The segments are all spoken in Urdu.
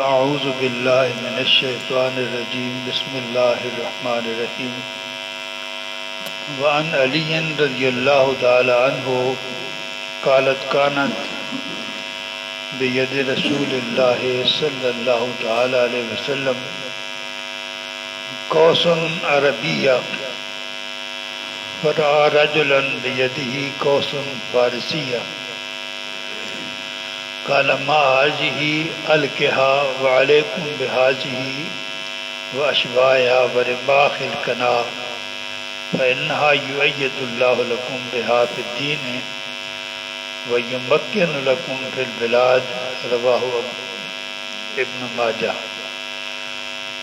اعوذ باللہ من الشیطان الرجیم بسم اللہ الرحمن الرحیم وعن علی رضی اللہ تعالی عنہ قالت کانت بید رسول اللہ صلی اللہ تعالی علیہ وسلم قوس عربیہ فرأى رجلا بيده قوس فارسية قال ما هذه ألقها وعليكم بهذه وأشباهها ورماح الكنا فإنها يؤيد الله لكم بها في الدين ويمكن لكم في البلاد. رواه ابن ماجہ.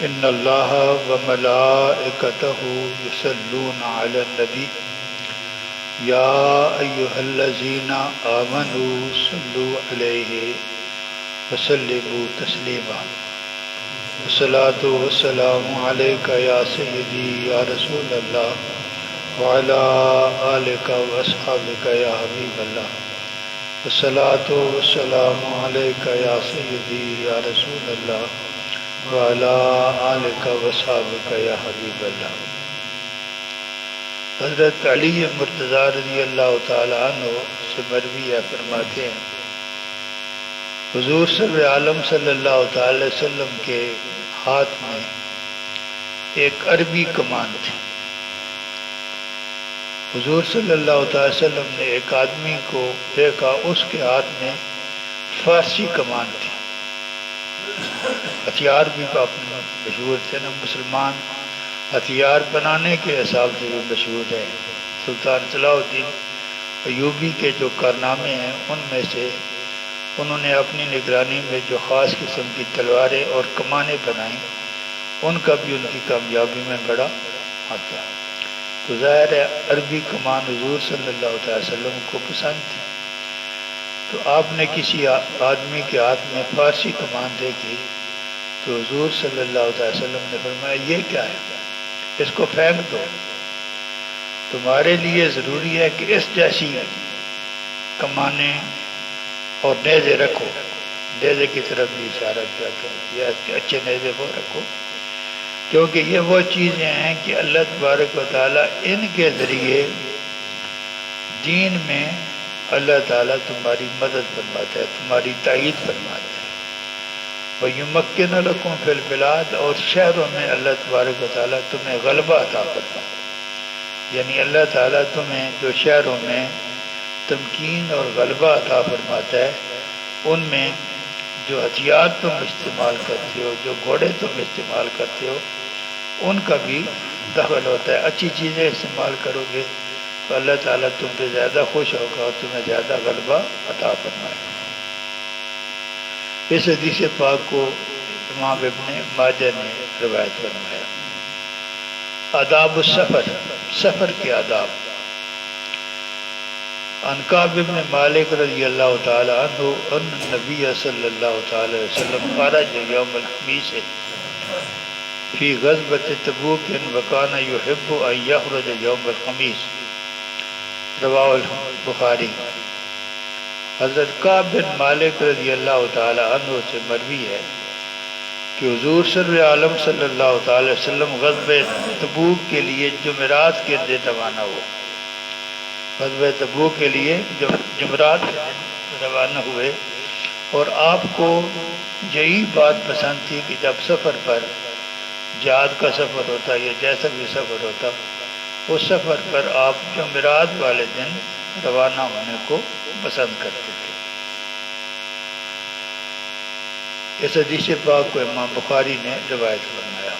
ان اللہ وملائکتہ یصلون علی النبی یا ایہا الذین آمنوا صلوا علیہ وسلموا تسلیما. الصلاۃ والسلام علیک یا سیدی یا رسول اللہ وعلی آلک واصحابک یا حبیب اللہ. الصلاۃ والسلام علیک یا سیدی یا رسول اللہ وعلی آلک وصحابک یا حبیب اللہ. حضرت علی مرتضیٰ رضی اللہ تعالی عنہ سے مروی فرماتے ہیں حضور سرور عالم صلی اللہ تعالی وسلم کے ہاتھ میں ایک عربی کمان تھی. حضور صلی اللہ تعالی وسلم نے ایک آدمی کو دیکھا، اس کے ہاتھ میں فارسی کمان تھی. ہتھیار بھی اپنے مشہور تھے نا، مسلمان ہتھیار بنانے کے حساب سے بھی مشہور ہے. سلطان صلاح الدین ایوبی کے جو کارنامے ہیں ان میں سے انہوں نے اپنی نگرانی میں جو خاص قسم کی تلواریں اور کمانیں بنائیں ان کا بھی ان کی کامیابی میں بڑا ہاتھ ہے. تو ظاہر ہے عربی کمان حضور صلی اللہ تعالی وسلم کو پسند تھی. تو آپ نے کسی آدمی کے ہاتھ میں فارسی کمان دیکھی تو حضور صلی اللہ تعالی وسلم نے فرمایا یہ کیا ہے، اس کو پھینک دو. تمہارے لیے ضروری ہے کہ اس جیسی کمانیں اور نیزے رکھو. نیزے کی طرف بھی اشارہ کیا کہ یہ اچھے نیزے وہ رکھو، کیونکہ یہ وہ چیزیں ہیں کہ اللہ تبارک و تعالیٰ ان کے ذریعے دین میں اللہ تعالیٰ تمہاری مدد فرماتا ہے، تمہاری تائید فرماتا ہے. وَيُمَكِّنَ لَكُمْ فِي الْبِلَادِ، اور شہروں میں اللہ تبارک و تعالیٰ تمہیں غلبہ عطا فرماتا ہے. یعنی اللہ تعالیٰ تمہیں جو شہروں میں تمکین اور غلبہ عطا فرماتا ہے ان میں جو ہتھیار تم استعمال کرتے ہو، جو گھوڑے تم استعمال کرتے ہو ان کا بھی دخل ہوتا ہے. اچھی چیزیں استعمال کرو گے تو اللہ تعالیٰ تم پہ زیادہ خوش ہوگا اور تمہیں زیادہ غلبہ عطا فرمائے گا. اس حدیث پاک کو امام ابن ماجہ نے روایت فرمایا. آداب السفر، سفر کے آداب. عن کعب بن مالک رضی اللہ تعالی عنہ ان نبی صلی اللہ تعالی وسلم خرج یوم الخمیس فی غزوۃ تبوک وکان یحب ان یخرج یوم الخمیس. رواہ البخاری. حضرت کعب بن مالک رضی اللہ تعالی عنہ سے مروی ہے کہ حضور سرور عالم صلی اللہ تعالی وسلم غزوہ تبوک کے لیے جمعرات کے دن روانہ ہوئے. غزوہ تبوک کے لیے جمعرات کے دن روانہ ہوئے اور آپ کو یہی بات پسند تھی کہ جب سفر پر جہاد کا سفر ہوتا یا جیسا بھی سفر ہوتا اس سفر پر آپ جمعرات والے دن روانہ ہونے کو پسند کرتے تھے. اس حدیث پاک کو امام بخاری نے روایت فرمایا.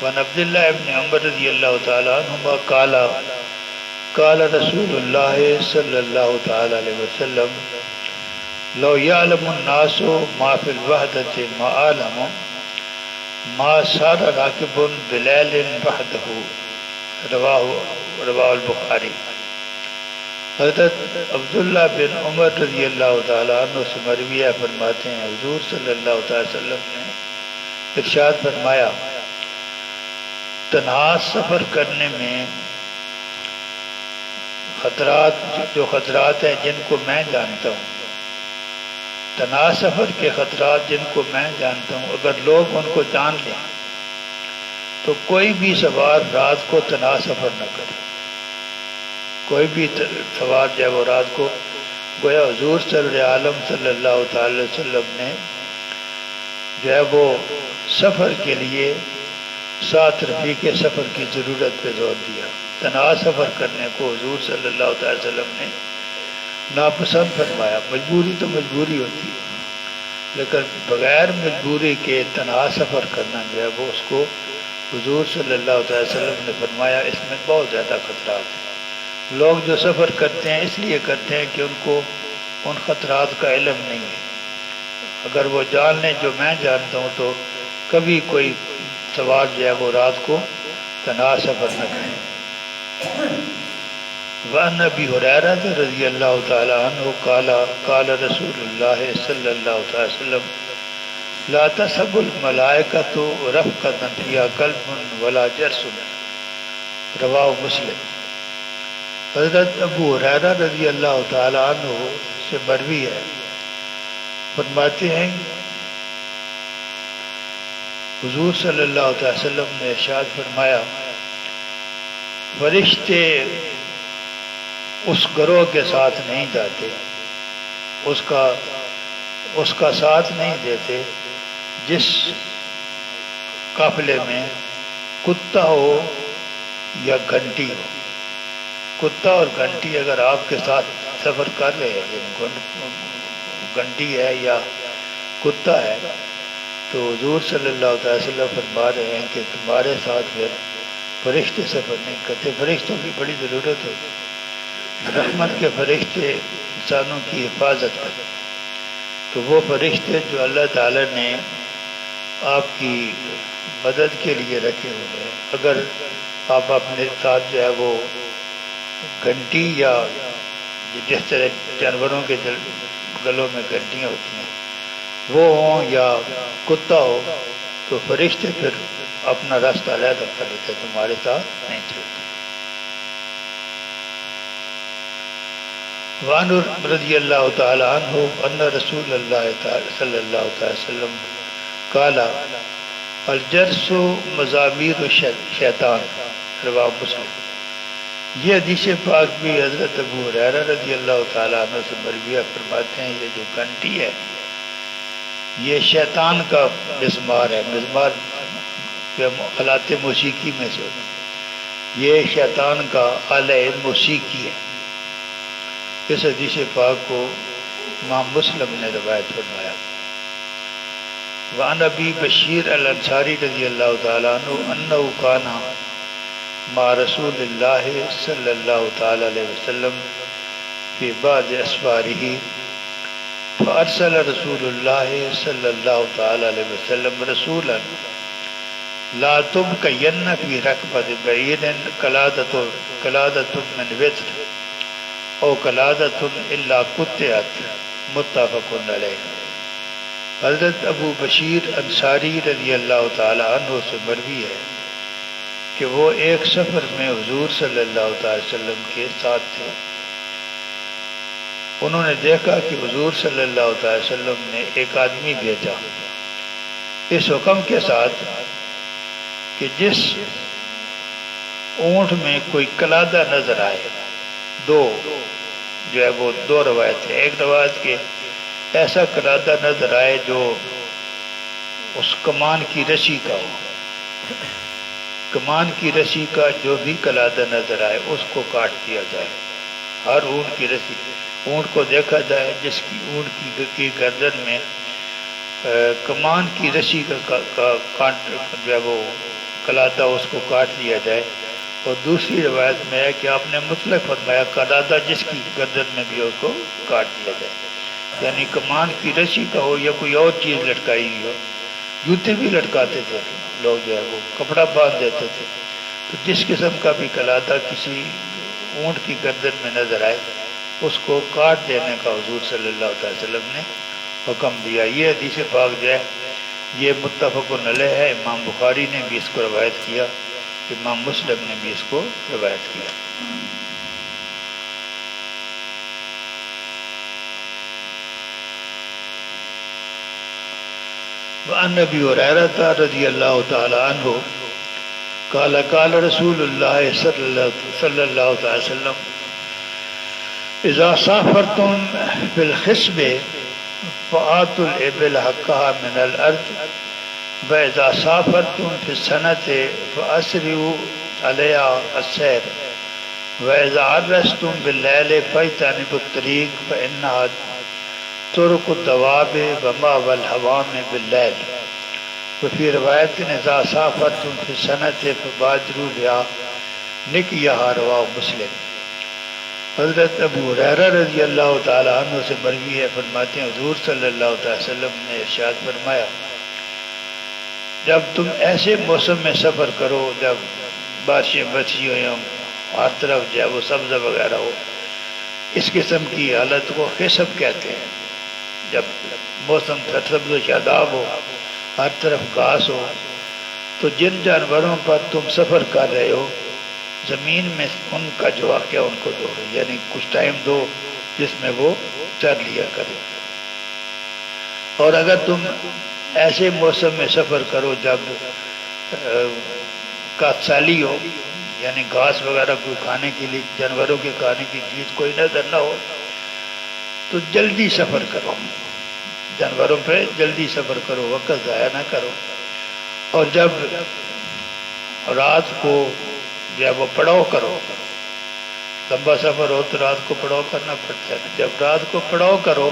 وعن عبداللہ ابن عمر رضی اللہ تعالی عنہما قال رسول اللہ صلی اللہ تعالی علیہ وسلم لو یعلم الناس ما فی الوحدۃ ما عالم ما سار راکب بلیل وحدہ. رواہ البخاری. حضرت عبداللہ بن عمر رضی اللہ تعالیٰ عنہ سے مروی فرماتے ہیں حضور صلی اللہ تعالی وسلم نے ارشاد فرمایا تنہا سفر کرنے میں خطرات ہیں جن کو میں جانتا ہوں تنہا سفر کے خطرات جن کو میں جانتا ہوں، اگر لوگ ان کو جان لیں تو کوئی بھی سوار رات کو تنہا سفر نہ کرے۔ کوئی بھی سوار جو ہے وہ رات کو، گویا حضور صلی عالم صلی اللہ تعالی وسلم نے جو ہے وہ سفر کے لیے ساتھ رفیق سفر کی ضرورت پہ زور دیا۔ تنہا سفر کرنے کو حضور صلی اللہ تعالی وسلم نے ناپسند فرمایا۔ مجبوری تو مجبوری ہوتی ہے، لیکن بغیر مجبوری کے تنہا سفر کرنا جو ہے وہ اس کو حضور صلی اللہ تعالی وسلم نے فرمایا اس میں بہت زیادہ خطرات ہیں۔ لوگ جو سفر کرتے ہیں اس لیے کرتے ہیں کہ ان کو ان خطرات کا علم نہیں ہے۔ اگر وہ جان لیں جو میں جانتا ہوں تو کبھی کوئی سوار جو ہے وہ رات کو تنہا سفر نہ کرے۔ وعن ابی ہریرہ رضی اللہ تعالی عنہ قال رسول اللہ صلی اللہ تعالی وسلم لا تسب الملائکۃ رفقۃ فیہا کلب ولا جرس، رواہ مسلم۔ حضرت ابو ہریرہ رضی اللہ تعالی عنہ سے مروی ہے، فرماتے ہیں حضور صلی اللہ علیہ وسلم نے ارشاد فرمایا، فرشتے اس گروہ کے ساتھ نہیں جاتے، اس کا ساتھ نہیں دیتے جس قافلے میں کتا ہو یا گھنٹی ہو۔ کتا اور گھنٹی اگر آپ کے ساتھ سفر کر رہے ہیں، گھنٹی ہے یا کتا ہے، تو حضور صلی اللہ علیہ وسلم فرما رہے ہیں کہ تمہارے ساتھ پھر فرشتے سفر نہیں کرتے۔ فرشتوں کی بڑی ضرورت ہوتی، رحمت کے فرشتے انسانوں کی حفاظت کرتے، تو وہ فرشتے جو اللہ تعالی نے آپ کی مدد کے لیے رکھے ہوئے ہیں، اگر آپ اپنے ساتھ جو ہے وہ گھنٹی یا جس طرح جانوروں کے گلوں میں گھنٹیاں ہوتی ہیں وہ ہوں یا کتا ہو، تو فرشتے پھر اپنا راستہ علیحدہ کر لیتے، تمہارے ساتھ نہیں چلتے۔ وعن رضی اللہ تعالی عنہ ان رسول اللہ صلی اللہ تعالی وسلم قال الجرس مزامیر شیطان، رواہ مسلم۔ یہ حدیث پاک بھی حضرت ابو ہریرہ رضی اللہ تعالی عنہ سے مروی فرماتے ہیں، یہ جو گھنٹی ہے یہ شیطان کا مزمار ہے۔ مزمار آلات موسیقی میں سے ہوتا ہے، یہ شیطان کا آلہ موسیقی ہے۔ اس حدیث پاک کو امام مسلم نے روایت فرمایا۔ وعن ابی بشیر الانصاری رضی اللہ تعالی عنہ انہ کان مع رسول اللہ صلی اللہ تعالی علیہ وسلم فی بعض اسفارہ فارسل رسول اللہ صلی اللہ تعالی علیہ وسلم رسولا لا تبقین فی رکبۃ بعیر قلادۃ من وتر او قلادۃ الا قطعت، متفق علیہ۔ حضرت ابو بشیر انصاری رضی اللہ تعالی عنہ سے مروی ہے کہ وہ ایک سفر میں حضور صلی اللہ تعالی وسلم کے ساتھ تھے۔ انہوں نے دیکھا کہ حضور صلی اللہ تعالی وسلم نے ایک آدمی بھیجا اس حکم کے ساتھ کہ جس اونٹ میں کوئی قلادہ نظر آئے، دو جو ہے وہ دو روایت ہیں، ایک روایت کے ایسا قلادہ نظر آئے جو اس کمان کی رسی کا ہو، کمان کی رسی کا جو بھی قلادہ نظر آئے اس کو کاٹ دیا جائے۔ ہر اونٹ کی رسی، اونٹ کو دیکھا جائے جس کی اونٹ کی گردن میں کمان کی رسی کا کاٹ جو ہے وہ قلادہ اس کو کاٹ دیا جائے۔ اور دوسری روایت میں ہے کہ آپ نے مطلق فرمایا قلادہ جس کی گردن میں بھی اس کو کاٹ دیا جائے، یعنی کمان کی رسی کا ہو یا کوئی اور چیز لٹکائی ہوئی ہو۔ جوتے بھی لٹکاتے تھے لوگ، جو ہے وہ کپڑا باندھ دیتے تھے، تو جس قسم کا بھی قلادہ کسی اونٹ کی گردن میں نظر آئے اس کو کاٹ دینے کا حضور صلی اللہ علیہ وسلم نے حکم دیا۔ یہ حدیث پاک جو ہے یہ متفق علیہ ہے، امام بخاری نے بھی اس کو روایت کیا، امام مسلم نے بھی اس کو روایت کیا۔ وعن ابی ہریرہ رضی اللہ تعالی عنہ قال قال رسول اللہ صلی اللہ تعالی وسلم اذا سافرتم بالخصب فآتوا الإبل حقها من الأرض وإذا سافرتم في السنة فأسرعوا عليها السير وإذا عرستم بالليل فاجتنبوا الطريق فإنها طرق الدواب ومأوى الحمام بالليل وفي رواية إذا سافرتم في السنة فبادروا بها نقيها رواه مسلم۔ حضرت ابو ہریرہ رضی اللہ تعالیٰ عنہ سے مروی ہے، فرماتے ہیں حضور صلی اللہ تعالی وسلم نے ارشاد فرمایا جب تم ایسے موسم میں سفر کرو جب بارشیں برسی ہوئی ہوں، ہر طرف جو ہے وہ سبز وغیرہ ہو، اس قسم کی حالت کو خصب کہتے ہیں۔ جب موسم سرسبز و شاداب ہو، ہر طرف گھاس ہو، تو جن جانوروں پر تم سفر کر رہے ہو زمین میں ان کا جو واقعہ ان کو دو، یعنی کچھ ٹائم دو جس میں وہ چر لیا کرے۔ اور اگر تم ایسے موسم میں سفر کرو جب کاسالی ہو، یعنی گھاس وغیرہ کوئی کھانے کے لیے، جانوروں کے کھانے کی چیز کوئی نظر نہ ہو، تو جلدی سفر کرو، جانوروں پہ جلدی سفر کرو، وقت ضائع نہ کرو۔ اور جب رات کو یا وہ پڑاؤ کرو، لمبا سفر ہو تو رات کو پڑاؤ کرنا پڑتا ہے، جب رات کو پڑاؤ کرو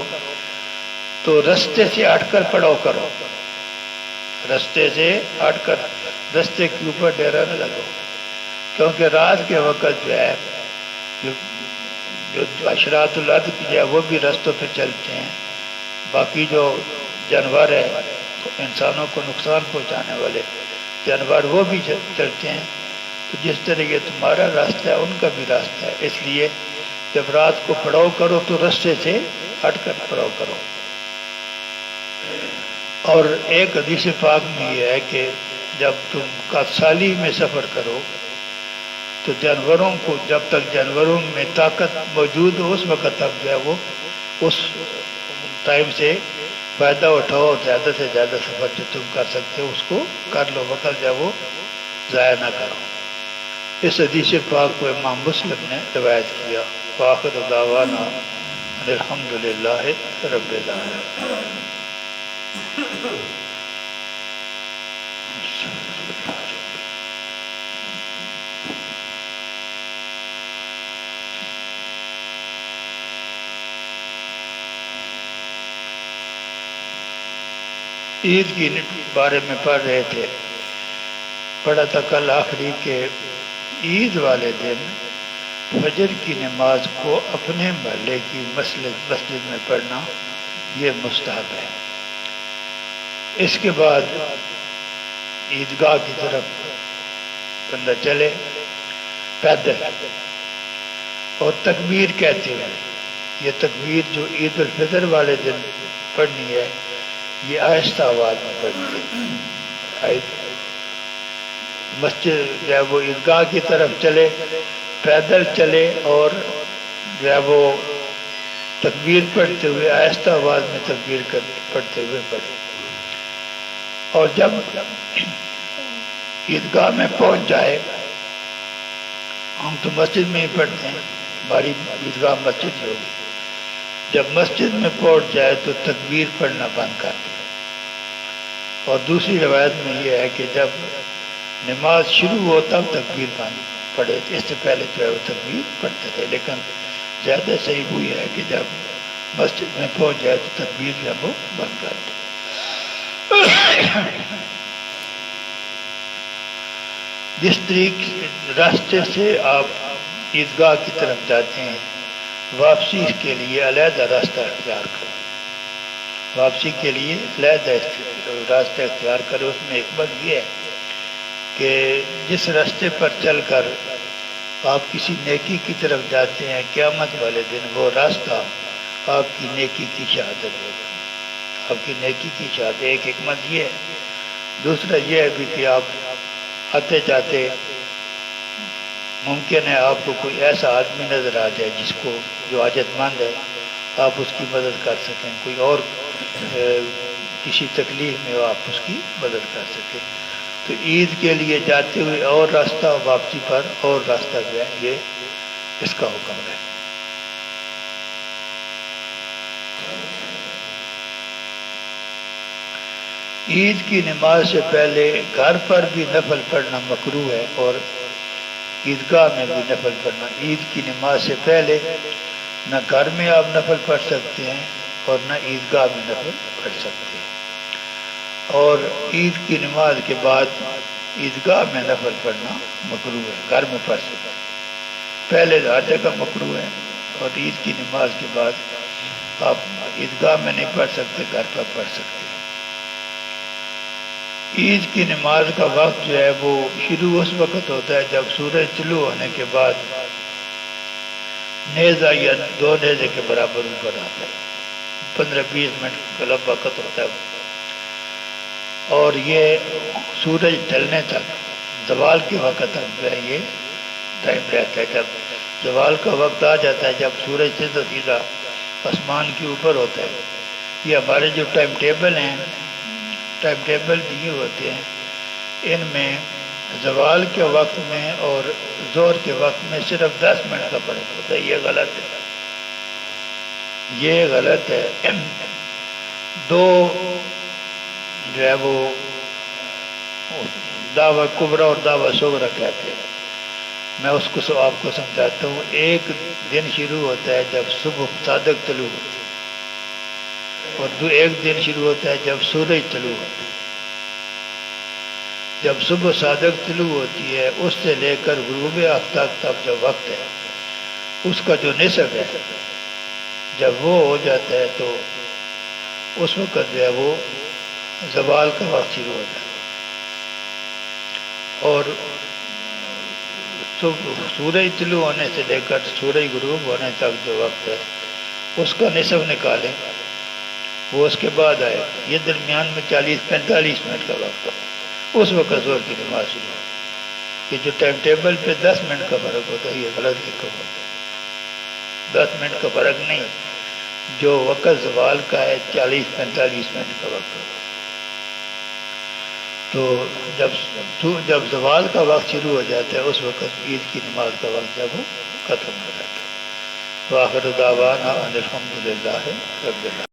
تو رستے سے ہٹ کر پڑاؤ کرو، رستے سے ہٹ کر، رستے کے اوپر ڈیرا نہ لگو، کیونکہ رات کے وقت جو ہے جو اشراط الارض کی جو ہے وہ بھی رستوں پہ چلتے ہیں، باقی جو جانور ہے انسانوں کو نقصان پہنچانے والے جانور وہ بھی چلتے ہیں، تو جس طرح یہ تمہارا راستہ ہے ان کا بھی راستہ ہے، اس لیے جب رات کو پڑاؤ کرو تو رستے سے ہٹ کر پڑاؤ کرو۔ اور ایک حدیث پاک میں یہ ہے کہ جب تم کاسالی میں سفر کرو تو جانوروں کو، جب تک جانوروں میں طاقت موجود ہو اس وقت تک جو ہے وہ اس ٹائم سے فائدہ اٹھاؤ، زیادہ سے زیادہ سفر جو تم کر سکتے ہو اس کو کر لو، وقت جو ہے وہ ضائع نہ کرو۔ اس حدیث پاک کو امام مسلم نے روایت کیا۔ وآخر دعوانا ان الحمد للہ رب العالمین۔ عید کی بارے میں پڑھ رہے تھے، پڑھا تھا کل آخری کہ عید والے دن فجر کی نماز کو اپنے محلے کی مسجد میں پڑھنا یہ مستحب ہے۔ اس کے بعد عیدگاہ کی طرف بندہ چلے پیدل اور تکبیر کہتے ہوئے، یہ تکبیر جو عید الفطر والے دن پڑھنی ہے یہ آہستہ آواز میں پڑھنی ہے۔ مسجد جو ہے وہ عیدگاہ کی طرف چلے، پیدل چلے اور جو ہے وہ تکبیر پڑھتے ہوئے آہستہ آواز میں تکبیر پڑھتے ہوئے پڑھے۔ اور جب عیدگاہ میں پہنچ جائے، ہم تو مسجد میں ہی پڑھتے ہیں، ہماری عیدگاہ مسجد ہی ہوگی، جب مسجد میں پہنچ جائے تو تکبیر پڑھنا بند کر دے۔ اور دوسری روایت میں یہ ہے کہ جب نماز شروع ہو تب تکبیر بند پڑھے، اس سے پہلے جو ہے وہ تکبیر پڑھتے تھے، لیکن زیادہ صحیح وہی ہے کہ جب مسجد میں پہنچ جائے تو تکبیر جو ہے وہ بند کر دے۔ جس طریقے راستے سے آپ عیدگاہ کی طرف جاتے ہیں، واپسی کے لیے علیحدہ راستہ اختیار کرو، واپسی کے لیے علیحدہ راستہ اختیار کرو۔ اس میں حکمت یہ ہے کہ جس راستے پر چل کر آپ کسی نیکی کی طرف جاتے ہیں، قیامت والے دن وہ راستہ آپ کی نیکی کی شہادت ہوگا، آپ کی نیکی کی شہادت۔ ایک حکمت یہ ہے، دوسرا یہ ہے بھی کہ آپ آتے جاتے ممکن ہے آپ کو کوئی ایسا آدمی نظر آ جائے جس کو جو حاجت مند ہے، آپ اس کی مدد کر سکیں، کوئی اور کسی تکلیف میں آپ اس کی مدد کر سکیں. تو عید کے لیے جاتے ہوئے اور راستہ، واپسی پر اور راستہ جو ہے یہ اس کا حکم ہے. عید کی نماز سے پہلے گھر پر بھی نفل پڑھنا مکروہ ہے اور عیدگاہ میں بھی نفل پڑھنا. عید کی نماز سے پہلے نہ گھر میں آپ نفل پڑھ سکتے ہیں اور نہ عیدگاہ میں نفل پڑھ سکتے ہیں. اور عید کی نماز کے بعد عیدگاہ میں نفل پڑھنا مکروہ ہے، گھر میں پڑھ سکتے ہیں. پہلے ہر جگہ مکروہ ہے اور عید کی نماز کے بعد آپ عیدگاہ میں نہیں پڑھ سکتے، گھر پر پڑھ سکتے ہیں. عید کی نماز کا وقت جو ہے وہ شروع اس وقت ہوتا ہے جب سورج طلوع ہونے کے بعد نیزہ یا 2 نیزے کے برابر اوپر آتا ہے. 15-20 منٹ کا لمبا وقت ہوتا ہے اور یہ سورج ڈھلنے تک، زوال کے وقت تک جو ہے یہ ٹائم رہتا ہے. جب زوال کا وقت آ جاتا ہے، جب سورج سیدھا سیدھا آسمان کے اوپر ہوتا ہے. یہ ہمارے جو ٹائم ٹیبل دیے ہوتے ہیں، ان میں زوال کے وقت میں اور ظہر کے وقت میں صرف 10 منٹ کا فرق ہوتا ہے. یہ غلط ہے، یہ غلط ہے. 2 جو ہے وہ دعویٰ کبریٰ اور دعویٰ صغریٰ کہتے ہیں. میں اس کو آپ کو سمجھاتا ہوں. ایک دن شروع ہوتا ہے جب صبح صادق طلوع ہوتی ہے، اور ایک دن شروع ہوتا ہے جب سورج طلوع ہوتا ہے. جب صبح صادق طلوع ہوتی ہے اس سے لے کر غروب آفتاب تک جو وقت ہے اس کا جو نصف ہے، جب وہ ہو جاتا ہے تو اس وقت جو ہے وہ زوال کا وقت شروع ہوتا ہے. اور سورج طلوع ہونے سے لے کر سورج غروب ہونے تک جو وقت ہے اس کا نصف نکالیں، وہ اس کے بعد آئے. یہ درمیان میں 40-45 منٹ کا وقت ہے، اس وقت ظہر کی نماز شروع ہوتی. یہ جو ٹائم ٹیبل پہ 10 منٹ کا فرق ہوتا ہے یہ غلط لکھا ہوتا ہے. 10 منٹ کا فرق نہیں، جو وقت زوال کا ہے 40-45 منٹ کا وقت ہوتا ہے. تو جب زوال کا وقت شروع ہو جاتا ہے اس وقت عید کی نماز کا وقت جب وہ ختم ہو جاتا ہے. وآخر دعوانا ان الحمد للہ رب العالمین.